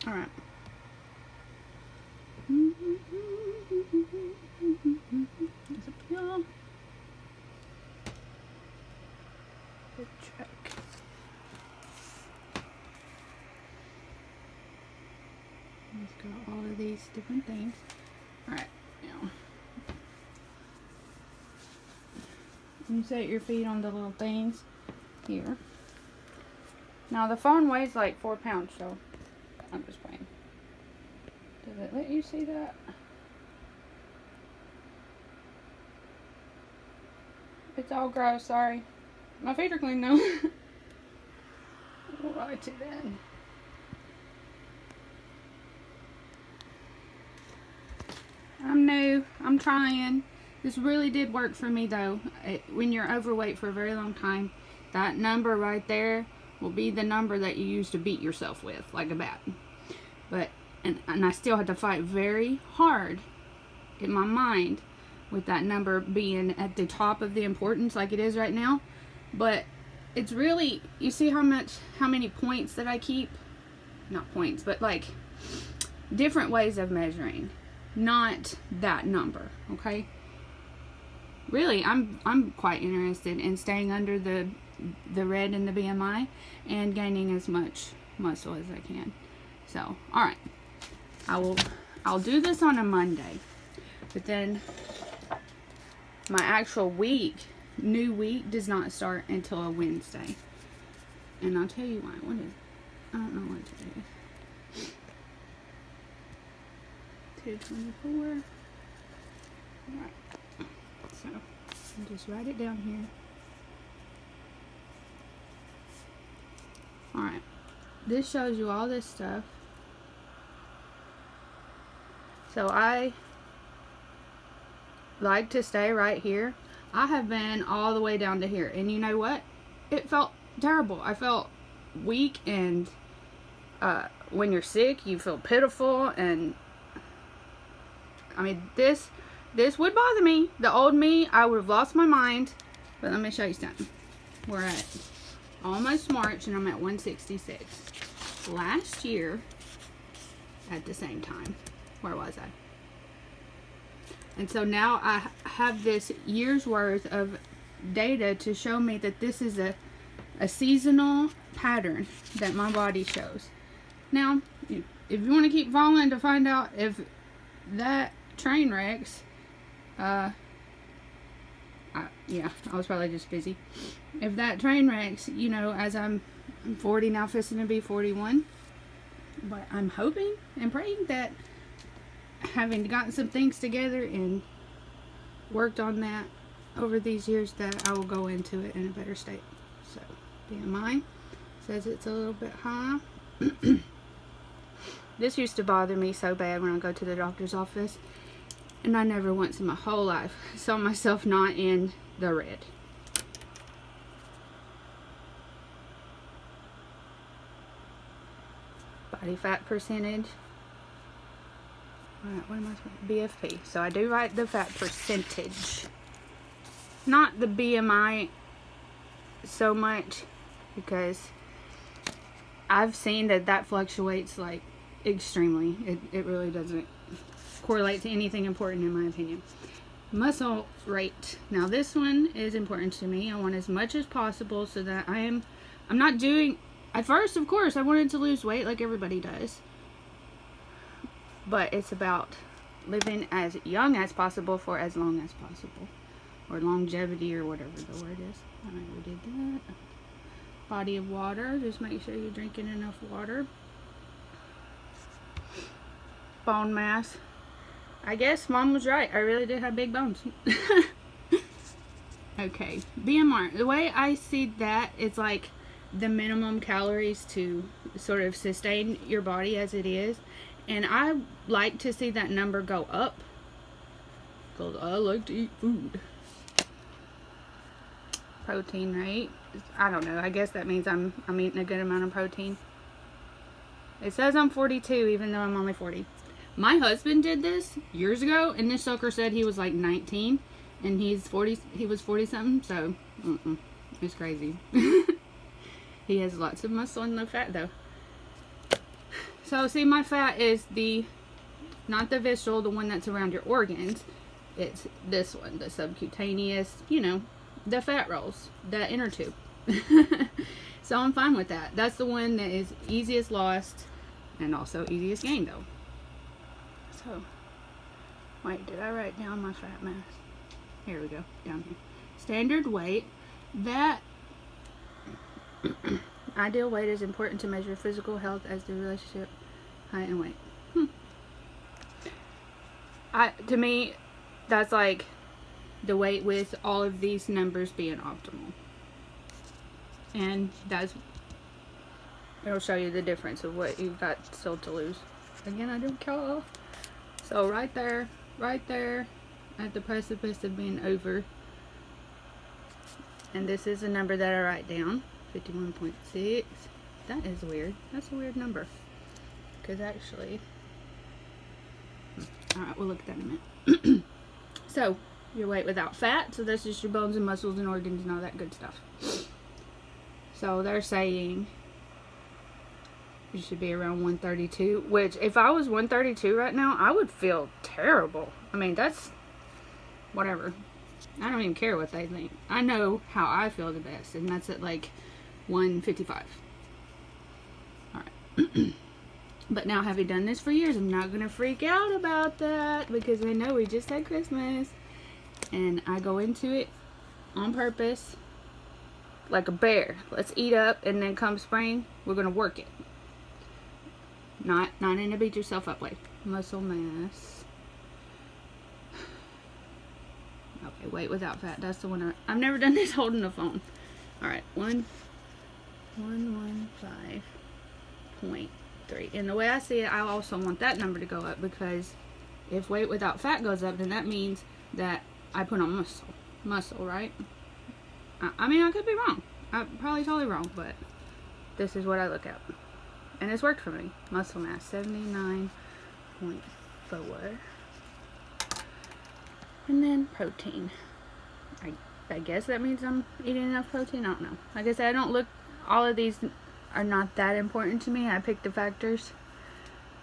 Alright. There's a pill. Good check. It's got all of these different things. Alright, now. You set your feet on the little things here. Now the phone weighs like 4 pounds, so I'm just playing. Does it let you see that? It's all gross, sorry. My feet are clean though. We'll write it in. I'm new. I'm trying. This really did work for me though. When you're overweight for a very long time, that number right there will be the number that you use to beat yourself with, like a bat. But, and I still had to fight very hard in my mind with that number being at the top of the importance like it is right now. But it's really, you see how many points that I keep? Not points, but like different ways of measuring. Not that number, okay? Really, I'm quite interested in staying under the red in the BMI and gaining as much muscle as I can. So, alright. I'll do this on a Monday. But then my actual new week does not start until a Wednesday. And I'll tell you why. What is, I don't know what today is. 2/24. Alright. So, I'll just write it down here. Alright. This shows you all this stuff. So, I like to stay right here. I have been all the way down to here. And you know what? It felt terrible. I felt weak, and when you're sick, you feel pitiful, and I mean, this would bother me. The old me, I would have lost my mind. But let me show you something. We're at almost March, and I'm at 166. Last year, at the same time, where was I? And so now I have this year's worth of data to show me that this is a seasonal pattern that my body shows. Now, if you want to keep following to find out if that train wrecks, yeah, I was probably just busy. If that train wrecks, you know, as I'm 40 now, fixing to be 41, but I'm hoping and praying that having gotten some things together and worked on that over these years, that I will go into it in a better state. So, BMI says it's a little bit high. This used to bother me so bad when I go to the doctor's office, and I never once in my whole life saw myself not in the red. Body fat percentage. Alright, what am I supposed to, BFP. So I do write the fat percentage. Not the BMI so much, because I've seen that fluctuates like extremely. It really doesn't correlate to anything important in my opinion. Muscle rate. Now this one is important to me. I want as much as possible so that I'm not doing, at first of course I wanted to lose weight like everybody does. But it's about living as young as possible for as long as possible. Or longevity, or whatever the word is. Alright, we did that. Body of water. Just make sure you're drinking enough water. Bone mass. I guess Mom was right. I really did have big bones. Okay. BMR. The way I see that, it's like the minimum calories to sort of sustain your body as it is. And I like to see that number go up, because I like to eat food. Protein rate. I don't know. I guess that means I'm eating a good amount of protein. It says I'm 42, even though I'm only 40. My husband did this years ago, and this sucker said he was like 19, and he's 40. He was 40 something. So, it's crazy. He has lots of muscle and no fat though. So see, my fat is not the visceral, the one that's around your organs. It's this one, the subcutaneous, you know, the fat rolls, the inner tube. So I'm fine with that. That's the one that is easiest lost and also easiest gained though. So, wait, did I write down my fat mass? Here we go, down here. Standard weight. That ideal weight is important to measure physical health as the relationship height and weight. To me, that's like the weight with all of these numbers being optimal. And it'll show you the difference of what you've got still to lose. Again, I don't care. So right there, at the precipice of being over. And this is a number that I write down, 51.6. That is weird. That's a weird number. Because actually, alright, we'll look at that in a minute. So, your weight without fat. So that's just your bones and muscles and organs and all that good stuff. So they're saying you should be around 132. Which, if I was 132 right now, I would feel terrible. I mean, that's whatever. I don't even care what they think. I know how I feel the best, and that's at like 155. Alright. But now, having done this for years, I'm not going to freak out about that because I know we just had Christmas. And I go into it on purpose like a bear. Let's eat up, and then come spring, we're going to work it. Not in a beat yourself up way. Muscle mass. Okay, weight without fat. That's the one. I've never done this holding the phone. Alright, 115.3. And the way I see it, I also want that number to go up, because if weight without fat goes up, then that means that I put on muscle, right? I mean, I could be wrong. I'm probably totally wrong, but this is what I look at. And it's worked for me. Muscle mass, 79.4. And then protein. I guess that means I'm eating enough protein. I don't know. Like I said, I don't look, all of these are not that important to me. I pick the factors.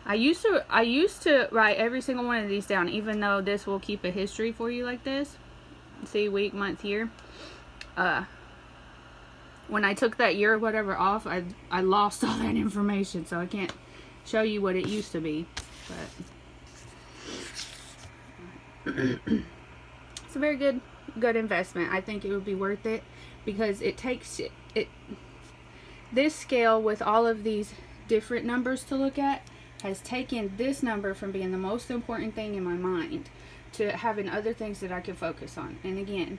I used to write every single one of these down, even though this will keep a history for you like this. See, week, month, year. When I took that year or whatever off, I lost all that information, so I can't show you what it used to be. But it's a very good investment. I think it would be worth it, because it takes it. This scale with all of these different numbers to look at has taken this number from being the most important thing in my mind to having other things that I can focus on. And again,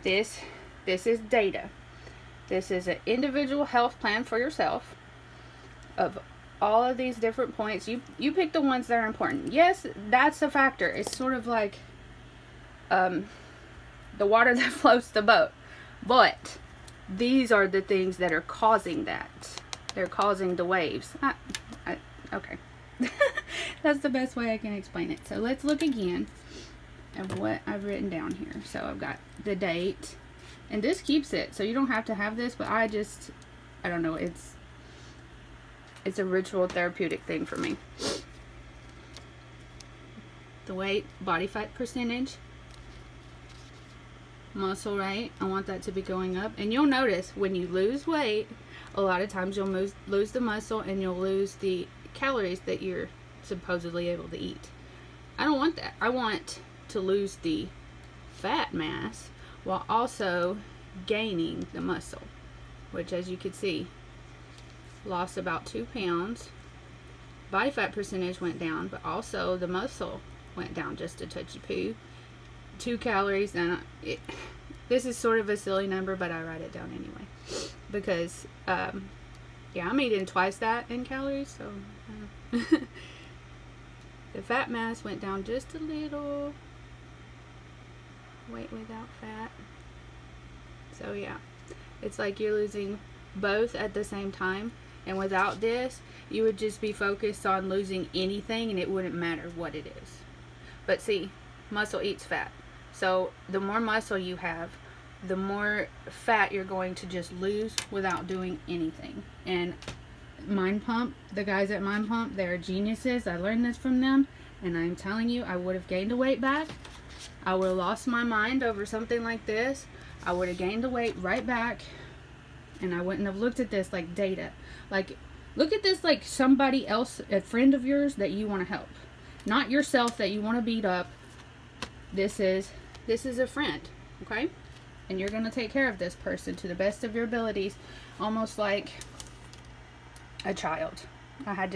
this is data. This is an individual health plan for yourself of all of these different points. You pick the ones that are important. Yes, that's a factor. It's sort of like the water that floats the boat. But these are the things that are causing that. They're causing the waves. Okay. That's the best way I can explain it. So let's look again at what I've written down here. So I've got the date. And this keeps it. So you don't have to have this, but I don't know. It's a ritual therapeutic thing for me. The weight, body fat percentage, muscle rate. I want that to be going up. And you'll notice when you lose weight, a lot of times you'll lose the muscle and you'll lose the calories that you're supposedly able to eat. I don't want that. I want to lose the fat mass while also gaining the muscle, which, as you can see, lost about 2 pounds. Body fat percentage went down, but also the muscle went down just a touchy poo. 2 calories, and this is sort of a silly number, but I write it down anyway, because yeah, I'm eating twice that in calories, so the fat mass went down just a little. Weight without fat. So yeah, it's like you're losing both at the same time, and without this you would just be focused on losing anything and it wouldn't matter what it is. But see, muscle eats fat, so the more muscle you have, the more fat you're going to just lose without doing anything. And Mind Pump, the guys at Mind Pump, they're geniuses. I learned this from them, and I'm telling you, I would have gained the weight back. I would have lost my mind over something like this. I would have gained the weight right back, and I wouldn't have looked at this like data. Like, look at this like somebody else, a friend of yours that you want to help, not yourself that you want to beat up. This is a friend, okay? And you're going to take care of this person to the best of your abilities, almost like a child. I had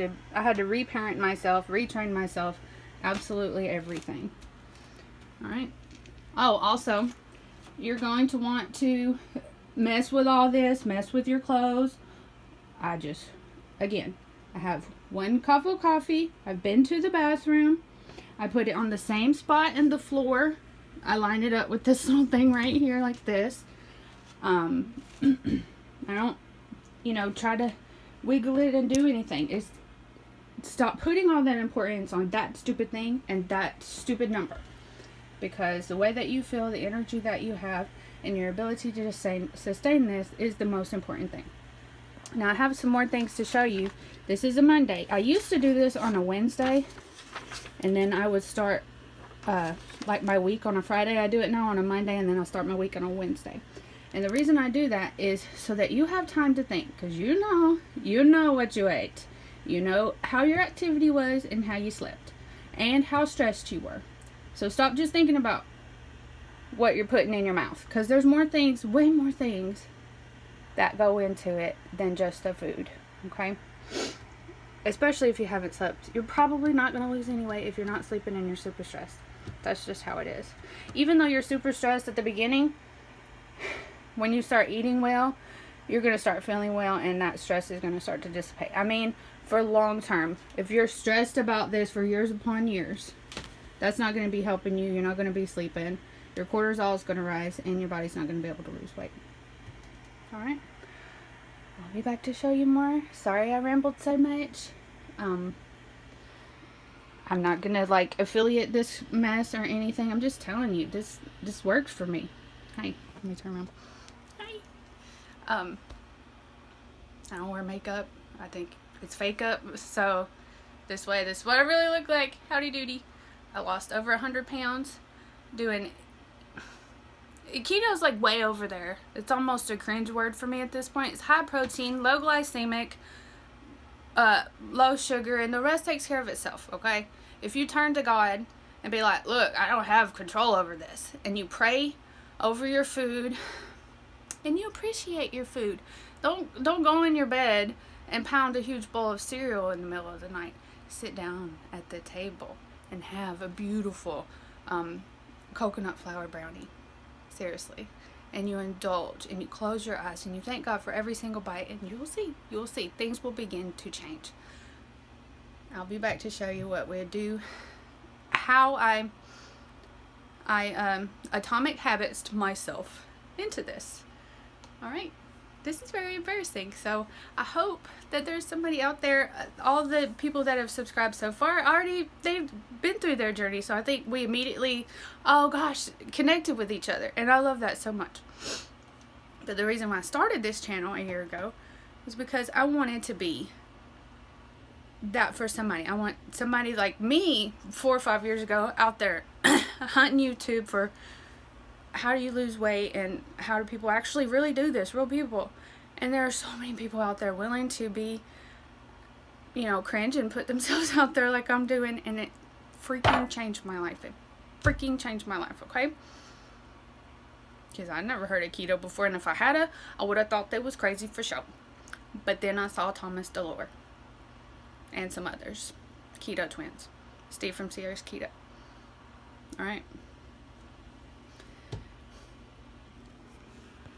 to reparent myself, retrain myself, absolutely everything. All right. Oh, also, you're going to want to mess with all this, mess with your clothes. Again, I have 1 cup of coffee. I've been to the bathroom. I put it on the same spot in the floor. I line it up with this little thing right here like this. I don't, try to wiggle it and do anything. Stop putting all that importance on that stupid thing and that stupid number. Because the way that you feel, the energy that you have, and your ability to sustain this is the most important thing. Now I have some more things to show you. This is a Monday. I used to do this on a Wednesday, and then I would start like my week on a Friday. I do it now on a Monday, and then I'll start my week on a Wednesday. And the reason I do that is so that you have time to think, because you know what you ate. You know how your activity was and how you slept and how stressed you were. So stop just thinking about what you're putting in your mouth, because there's more things, way more things that go into it than just the food, okay? Especially if you haven't slept. You're probably not going to lose any weight if you're not sleeping and you're super stressed. That's just how it is. Even though you're super stressed at the beginning, when you start eating well, you're going to start feeling well, and that stress is going to start to dissipate. I mean, for long term, if you're stressed about this for years upon years, that's not going to be helping you. You're not going to be sleeping. Your cortisol is going to rise, and your body's not going to be able to lose weight. Alright. I'll be back to show you more. Sorry I rambled so much. I'm not going to, like, affiliate this mess or anything. I'm just telling you. This works for me. Hi. Let me turn around. Hi. I don't wear makeup. I think it's fake up. So, this is what I really look like. Howdy doody. I lost over 100 pounds doing... Keto's like way over there. It's almost a cringe word for me at this point. It's high protein, low glycemic, low sugar, and the rest takes care of itself, okay? If you turn to God and be like, look, I don't have control over this, and you pray over your food, and you appreciate your food. Don't go in your bed and pound a huge bowl of cereal in the middle of the night. Sit down at the table and have a beautiful coconut flour brownie. Seriously. And you indulge and you close your eyes and you thank God for every single bite, and you'll see things will begin to change. I'll be back to show you what we do, how I atomic habits to myself into this. All right. This is very embarrassing. So I hope that there's somebody out there, all the people that have subscribed so far, they've been through their journey. So I think we immediately, connected with each other. And I love that so much. But the reason why I started this channel a year ago was because I wanted to be that for somebody. I want somebody like me 4 or 5 years ago out there hunting YouTube for how do you lose weight and how do people actually really do this, real people. And there are so many people out there willing to be, cringe and put themselves out there like I'm doing, and it freaking changed my life. It freaking changed my life, okay? Because I never heard of keto before, and if I had I would have thought they was crazy for sure. But then I saw Thomas DeLore and some others, keto twins, Steve from Sierra's Keto. Alright.